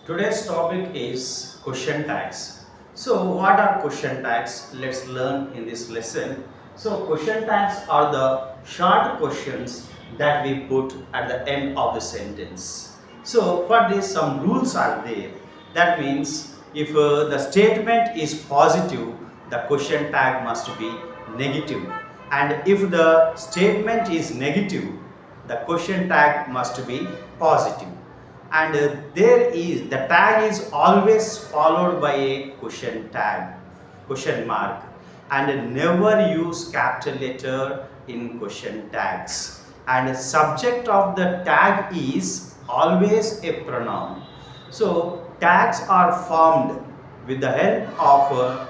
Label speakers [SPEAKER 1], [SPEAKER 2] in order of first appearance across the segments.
[SPEAKER 1] Today's topic is question tags. So, what are question tags? Let's learn in this lesson. So, question tags are the short questions that we put at the end of the sentence. So, for this, some rules are there. That means if the statement is positive, the question tag must be negative. And if the statement is negative, the question tag must be positive. And the tag is always followed by a question mark, and never use capital letter in question tags. And subject of the tag is always a pronoun. So tags are formed with the help of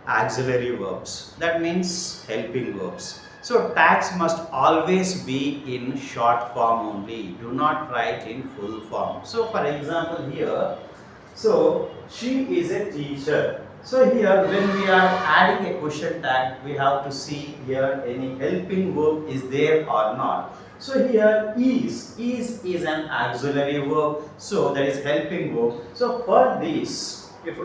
[SPEAKER 1] auxiliary verbs, that means helping verbs. So tags must always be in short form only, do not write in full form. So for example here, so she is a teacher. So here when we are adding a question tag, we have to see here any helping verb is there or not. So here is an auxiliary verb, so that is helping verb. So for this, if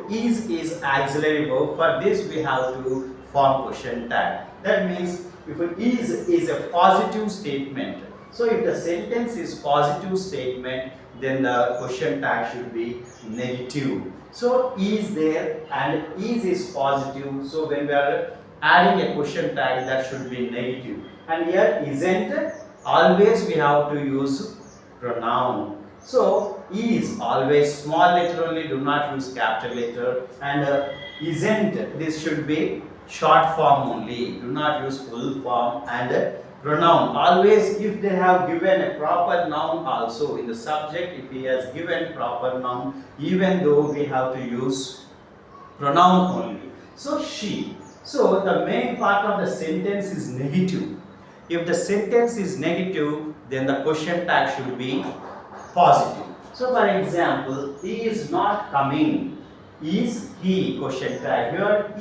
[SPEAKER 1] is auxiliary verb, for this we have to form question tag. That means if is a positive statement. So if the sentence is positive statement, then the question tag should be negative. So is there and is positive. So when we are adding a question tag, that should be negative. And here isn't, always we have to use pronoun. So is always small letter only, do not use capital letter. And isn't, this should be short form only, do not use full form. And pronoun always, if they have given a proper noun also in the subject, if he has given proper noun, even though we have to use pronoun only. So she, so the main part of the sentence is negative. If the sentence is negative, then the question tag should be positive. So for example, he is not coming. Is he, question tag. Here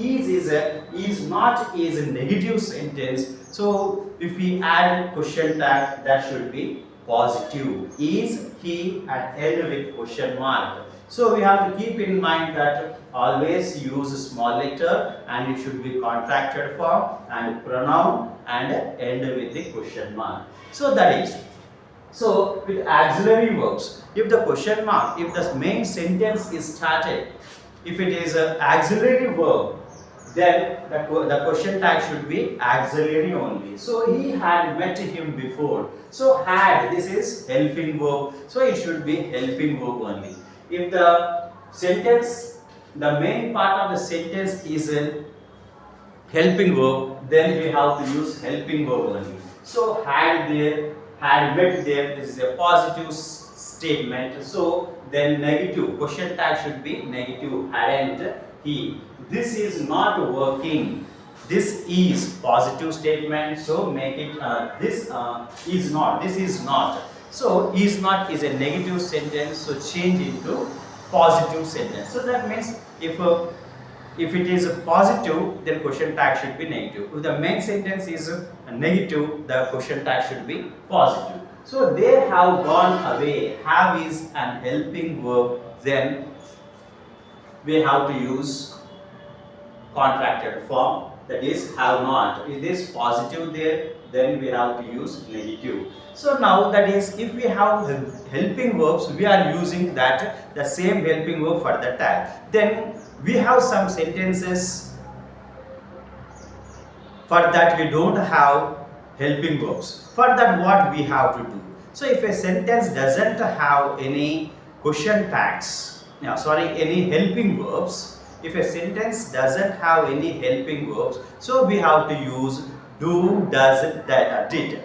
[SPEAKER 1] is not is a negative sentence. So if we add question tag, that should be positive. Is he, and end with question mark. So we have to keep in mind that always use a small letter and it should be contracted form and pronoun and end with the question mark. So that is, so with auxiliary verbs, if the question mark, if the main sentence is started, if it is an auxiliary verb, then the question tag should be auxiliary only. So he had met him before. So had, this is helping verb, so it should be helping verb only. If the sentence, the main part of the sentence is a helping verb, then we have to use helping verb only. So had there, had met there, this is a positive statement. So then negative, question tag should be negative, hadn't he. This is not working. This is positive statement, so make it this is not, this is not. So is not is a negative sentence, so change it to positive sentence. So that means if it is positive, then question tag should be negative. If the main sentence is negative, the question tag should be positive. So they have gone away. Have is an helping verb, then we have to use contracted form, that is have not. If this positive there, then we have to use negative. So now that is, if we have helping verbs, we are using that the same helping verb for the tag. Then we have some sentences for that we don't have helping verbs. For that, what we have to do? So if a sentence doesn't have any question tags, any helping verbs, if a sentence doesn't have any helping verbs, so we have to use do, does, did.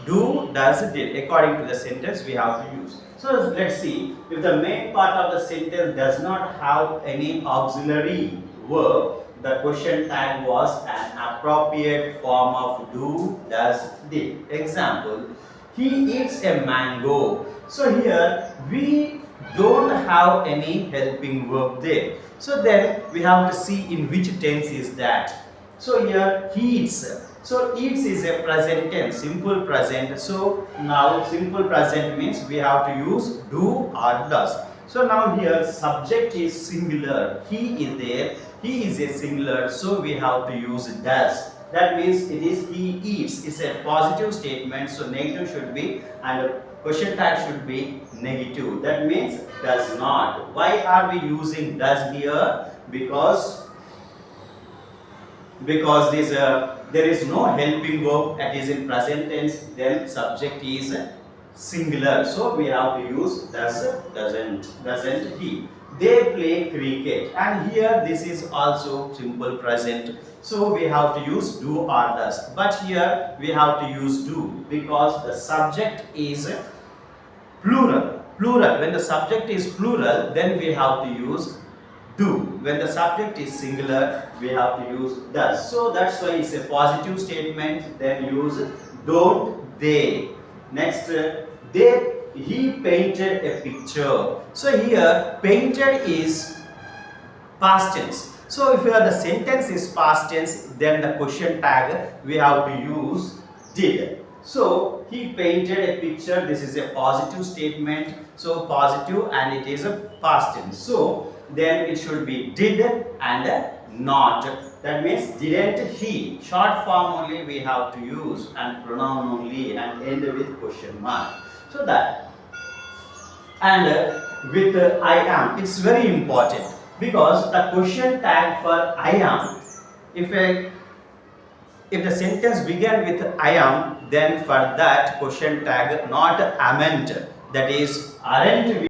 [SPEAKER 1] Do, does, did. According to the sentence, we have to use. So let's see, if the main part of the sentence does not have any auxiliary verb, the question tag was an appropriate form of do, does, did. Example, he eats a mango. So here we don't have any helping verb there. So then we have to see in which tense is that. So here he eats. So eats is a present tense, simple present. So now simple present means we have to use do or does. So now here subject is singular. He is there. He is a singular. So we have to use does. That means it is he eats. It's a positive statement. So negative should be and question tag should be negative. That means does not. Why are we using does here? Because this there is no helping verb that is in present tense, then subject is singular, so we have to use doesn't he. They play cricket, and here this is also simple present, so we have to use do or does, but here we have to use do because the subject is plural. When the subject is plural, then we have to use do. When the subject is singular, we have to use does. So that's why it's a positive statement. Then use don't they. Next, he painted a picture. So here painted is past tense. So if the sentence is past tense, then the question tag we have to use did. So he painted a picture. This is a positive statement. So positive and it is a past tense. So then it should be did and not. That means didn't he. Short form only we have to use and pronoun only and end with question mark. So that. And with I am, it's very important because the question tag for I am, if the sentence began with I am, then for that question tag not amn't, that is aren't we